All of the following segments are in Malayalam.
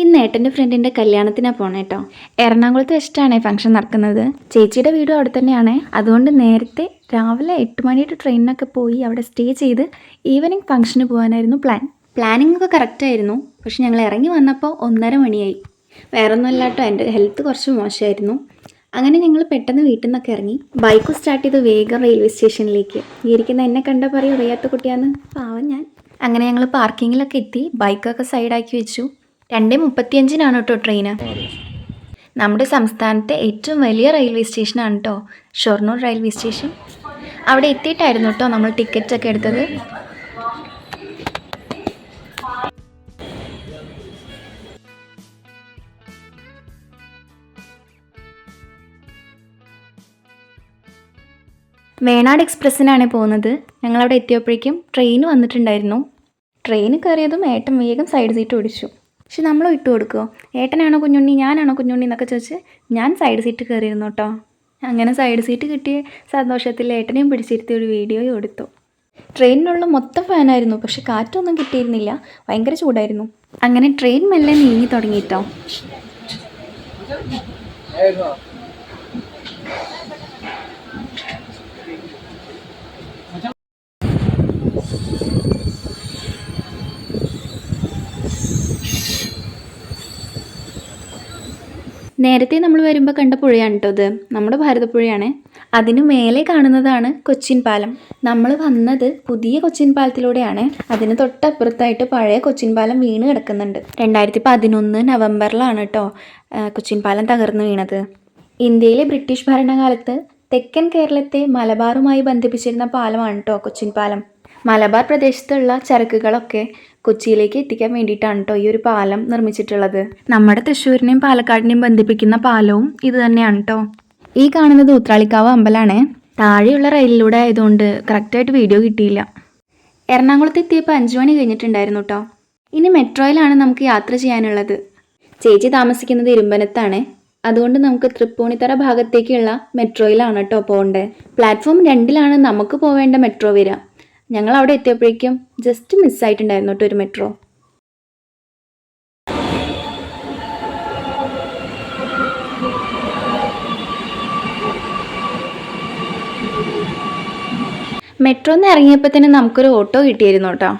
ഇന്ന് ഏട്ടൻ്റെ ഫ്രണ്ടിൻ്റെ കല്യാണത്തിനാണ് പോണേ കേട്ടോ. എറണാകുളത്ത് വെച്ചിട്ടാണ് ഫംഗ്ഷൻ നടക്കുന്നത്. ചേച്ചിയുടെ വീടും അവിടെ തന്നെയാണ്. അതുകൊണ്ട് നേരത്തെ രാവിലെ 8 മണിയുടെ ട്രെയിനിനൊക്കെ പോയി അവിടെ സ്റ്റേ ചെയ്ത് ഈവനിങ് ഫംഗ്ഷന് പോകാനായിരുന്നു പ്ലാനിങ് ഒക്കെ കറക്റ്റായിരുന്നു. പക്ഷെ ഞങ്ങൾ ഇറങ്ങി വന്നപ്പോൾ 1:30 മണിയായി. വേറൊന്നുമല്ല കേട്ടോ, എൻ്റെ ഹെൽത്ത് കുറച്ച് മോശമായിരുന്നു. അങ്ങനെ ഞങ്ങൾ പെട്ടെന്ന് വീട്ടിൽ നിന്നൊക്കെ ഇറങ്ങി ബൈക്ക് സ്റ്റാർട്ട് ചെയ്ത് വേഗം റെയിൽവേ സ്റ്റേഷനിലേക്ക്. ഇരിക്കുന്ന എന്നെ കണ്ടാൽ പറയും അറിയാത്ത കുട്ടിയാന്ന്, പാവം ഞാൻ. അങ്ങനെ ഞങ്ങൾ പാർക്കിങ്ങിലൊക്കെ എത്തി ബൈക്കൊക്കെ സൈഡാക്കി വെച്ചു. 2:35 കേട്ടോ ട്രെയിന്. നമ്മുടെ സംസ്ഥാനത്തെ ഏറ്റവും വലിയ റെയിൽവേ സ്റ്റേഷനാണ് കേട്ടോ ഷൊർണൂർ റെയിൽവേ സ്റ്റേഷൻ. അവിടെ എത്തിയിട്ടായിരുന്നു കേട്ടോ നമ്മൾ ടിക്കറ്റൊക്കെ എടുത്തത്. വേണാട് എക്സ്പ്രസ്സിനാണ് പോകുന്നത്. ഞങ്ങളവിടെ എത്തിയപ്പോഴേക്കും ട്രെയിൻ വന്നിട്ടുണ്ടായിരുന്നു. ട്രെയിൻ കയറിയതും ഏട്ടൻ വേഗം സൈഡ് സീറ്റ് ഓടിച്ചു. പക്ഷെ നമ്മൾ ഇട്ട് കൊടുക്കുമോ? ഏട്ടനാണോ കുഞ്ഞുണ്ണി ഞാനാണോ കുഞ്ഞുണ്ണി എന്നൊക്കെ ചോദിച്ച് ഞാൻ സൈഡ് സീറ്റ് കയറിയിരുന്നു കേട്ടോ. അങ്ങനെ സൈഡ് സീറ്റ് കിട്ടിയ സന്തോഷത്തിൽ ഏട്ടനെയും പിടിച്ചിരുത്തി ഒരു വീഡിയോയും എടുത്തു. ട്രെയിനിനുള്ള മൊത്തം ഫാനായിരുന്നു, പക്ഷെ കാറ്റൊന്നും കിട്ടിയിരുന്നില്ല, ഭയങ്കര ചൂടായിരുന്നു. അങ്ങനെ ട്രെയിൻ മെല്ലെ നീങ്ങി തുടങ്ങിയിട്ടോ. നേരത്തെ നമ്മൾ വരുമ്പോൾ കണ്ട പുഴയാണ് കേട്ടോ ഇത്, നമ്മുടെ ഭാരതപ്പുഴയാണ്. അതിനു മേലെ കാണുന്നതാണ് കൊച്ചിൻ പാലം. നമ്മൾ വന്നത് പുതിയ കൊച്ചിൻ പാലത്തിലൂടെയാണ്. അതിന് തൊട്ടപ്പുറത്തായിട്ട് പഴയ കൊച്ചിൻ പാലം വീണ് കിടക്കുന്നുണ്ട്. 2011 നവംബറിലാണ് കേട്ടോ കൊച്ചിൻ പാലം തകർന്നു വീണത്. ഇന്ത്യയിലെ ബ്രിട്ടീഷ് ഭരണകാലത്ത് തെക്കൻ കേരളത്തെ മലബാറുമായി ബന്ധിപ്പിച്ചിരുന്ന പാലമാണ് കേട്ടോ കൊച്ചിൻ പാലം. മലബാർ പ്രദേശത്തുള്ള ചരക്കുകളൊക്കെ കൊച്ചിയിലേക്ക് എത്തിക്കാൻ വേണ്ടിയിട്ടാണ് കേട്ടോ ഈ ഒരു പാലം നിർമ്മിച്ചിട്ടുള്ളത്. നമ്മുടെ തൃശ്ശൂരിനെയും പാലക്കാടിനെയും ബന്ധിപ്പിക്കുന്ന പാലവും ഇത് തന്നെയാണ് കേട്ടോ. ഈ കാണുന്നത് ഉത്രാളിക്കാവ് അമ്പലമാണ്. താഴെയുള്ള റെയിലിലൂടെ ആയതുകൊണ്ട് കറക്റ്റായിട്ട് വീഡിയോ കിട്ടിയില്ല. എറണാകുളത്ത് എത്തിയപ്പോൾ 5 മണി കഴിഞ്ഞിട്ടുണ്ടായിരുന്നു കേട്ടോ. ഇനി മെട്രോയിലാണ് നമുക്ക് യാത്ര ചെയ്യാനുള്ളത്. ചേച്ചി താമസിക്കുന്നത് ഇരുമ്പനത്താണ്. അതുകൊണ്ട് നമുക്ക് തൃപ്പൂണിത്തറ ഭാഗത്തേക്കുള്ള മെട്രോയിലാണ് കേട്ടോ പോകേണ്ടത്. പ്ലാറ്റ്ഫോം 2 നമുക്ക് പോവേണ്ട മെട്രോ വരിക. ഞങ്ങൾ അവിടെ എത്തിയപ്പോഴേക്കും ജസ്റ്റ് മിസ്സായിട്ടുണ്ടായിരുന്നു കേട്ടോ ഒരു മെട്രോ. മെട്രോന്ന് ഇറങ്ങിയപ്പോൾ തന്നെ നമുക്കൊരു ഓട്ടോ കിട്ടിയിരുന്നു കേട്ടോ.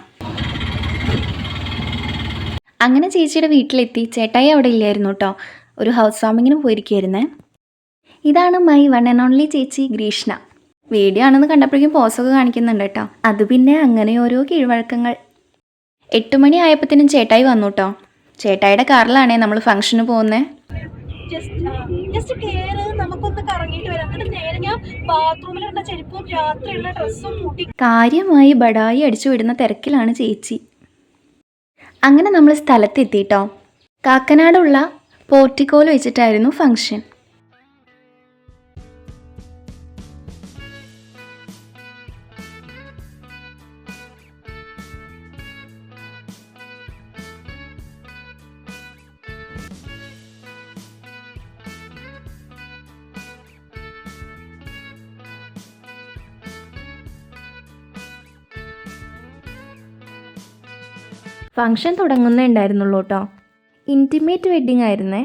അങ്ങനെ ചേച്ചിയുടെ വീട്ടിലെത്തി. ചേട്ടായി അവിടെ ഇല്ലായിരുന്നു കേട്ടോ, ഒരു ഹൗസ് വാമിങ്ങിന് പോയിരിക്കുമായിരുന്നേ. ഇതാണ് മൈ വൺ ആൻഡ് ഓൺലി ചേച്ചി ഗ്രീഷ്ണ. വീഡിയോ ആണെന്ന് കണ്ടപ്പോഴേക്കും പോസൊക്കെ കാണിക്കുന്നുണ്ട് കേട്ടോ. അത് പിന്നെ അങ്ങനെ ഓരോ കീഴ്വഴക്കങ്ങൾ. 8 മണി ആയപ്പോഴത്തേനും ചേട്ടായി വന്നു കേട്ടോ. ചേട്ടായിയുടെ കാറിലാണേ നമ്മൾ ഫംഗ്ഷന് പോകുന്നത്. കാര്യമായി ബടായി അടിച്ചു വിടുന്ന തിരക്കിലാണ് ചേച്ചി. അങ്ങനെ നമ്മൾ സ്ഥലത്തെത്തിട്ടോ. കാക്കനാടുള്ള പോർട്ടിക്കോയിൽ വെച്ചിട്ടായിരുന്നു ഫംഗ്ഷൻ. ഫംഗ്ഷൻ തുടങ്ങുന്നേ ഉണ്ടായിരുന്നുള്ളൂ കേട്ടോ. ഇൻറ്റിമേറ്റ് വെഡ്ഡിങ് ആയിരുന്നേ.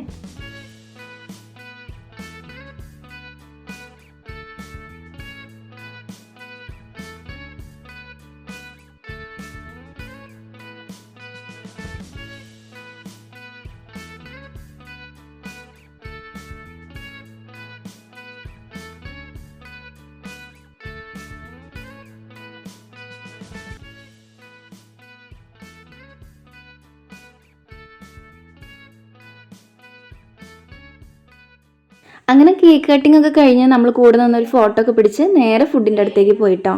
അങ്ങനെ കേക്ക് കട്ടിംഗ് ഒക്കെ കഴിഞ്ഞ് നമ്മൾ കൂടെ നിന്നൊരു ഫോട്ടോ ഒക്കെ പിടിച്ച് നേരെ ഫുഡിൻ്റെ അടുത്തേക്ക് പോയിട്ടോ.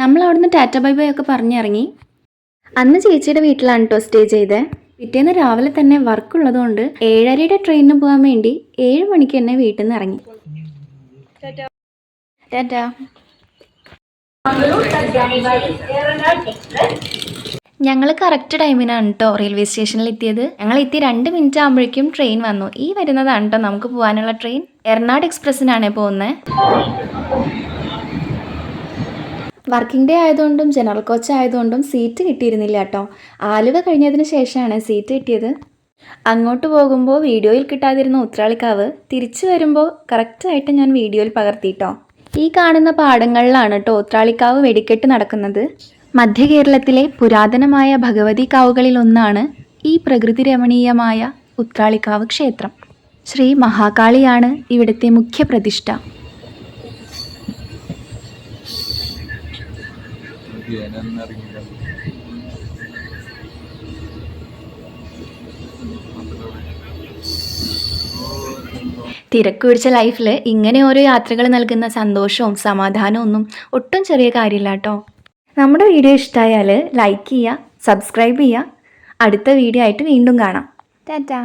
നമ്മൾ അവിടുന്ന് ടാറ്റ ബൈ ബൈ ഒക്കെ പറഞ്ഞിറങ്ങി. അന്ന് ചേച്ചിയുടെ വീട്ടിലാണ് കേട്ടോ സ്റ്റേ ചെയ്തത്. പിറ്റേന്ന് രാവിലെ തന്നെ വർക്ക് ഉള്ളതുകൊണ്ട് 7:30യുടെ ട്രെയിനിന് പോകാൻ വേണ്ടി 7 മണിക്ക് തന്നെ വീട്ടിൽ നിന്ന് ഇറങ്ങി. ടാറ്റ. ഞങ്ങൾ കറക്റ്റ് ടൈമിനാണ് കേട്ടോ റെയിൽവേ സ്റ്റേഷനിൽ എത്തിയത്. ഞങ്ങൾ എത്തി 2 മിനിറ്റ് ആകുമ്പോഴേക്കും ട്രെയിൻ വന്നു. ഈ വരുന്നതാണ് കേട്ടോ നമുക്ക് പോകാനുള്ള ട്രെയിൻ. എറണാട് എക്സ്പ്രസ്സിനാണ് പോകുന്നത്. വർക്കിംഗ് ഡേ ആയതുകൊണ്ടും ജനറൽ കോച്ച് ആയതുകൊണ്ടും സീറ്റ് കിട്ടിയിരുന്നില്ല കേട്ടോ. ആലുവ കഴിഞ്ഞതിന് ശേഷമാണ് സീറ്റ് കിട്ടിയത്. അങ്ങോട്ട് പോകുമ്പോൾ വീഡിയോയിൽ കിട്ടാതിരുന്ന ഉത്രാളിക്കാവ് തിരിച്ചു വരുമ്പോൾ കറക്റ്റായിട്ട് ഞാൻ വീഡിയോയിൽ പകർത്തിയിട്ടോ. ഈ കാണുന്ന പാടങ്ങളിലാണ് കേട്ടോ ഉത്രാളിക്കാവ് വെടിക്കെട്ട് നടക്കുന്നത്. മധ്യ കേരളത്തിലെ പുരാതനമായ ഭഗവതി കാവുകളിൽ ഒന്നാണ് ഈ പ്രകൃതി രമണീയമായ ഉത്രാളിക്കാവ് ക്ഷേത്രം. ശ്രീ മഹാകാളിയാണ് ഇവിടുത്തെ മുഖ്യ പ്രതിഷ്ഠ. തിരക്ക് പിടിച്ച ലൈഫിൽ ഇങ്ങനെ ഓരോ യാത്രകൾ നൽകുന്ന സന്തോഷവും സമാധാനവും ഒന്നും ഒട്ടും ചെറിയ കാര്യമില്ല കേട്ടോ. നമ്മുടെ വീഡിയോ ഇഷ്ടമായാൽ ലൈക്ക് ചെയ്യുക, സബ്സ്ക്രൈബ് ചെയ്യുക. അടുത്ത വീഡിയോ ആയിട്ട് വീണ്ടും കാണാം. ടാറ്റാ.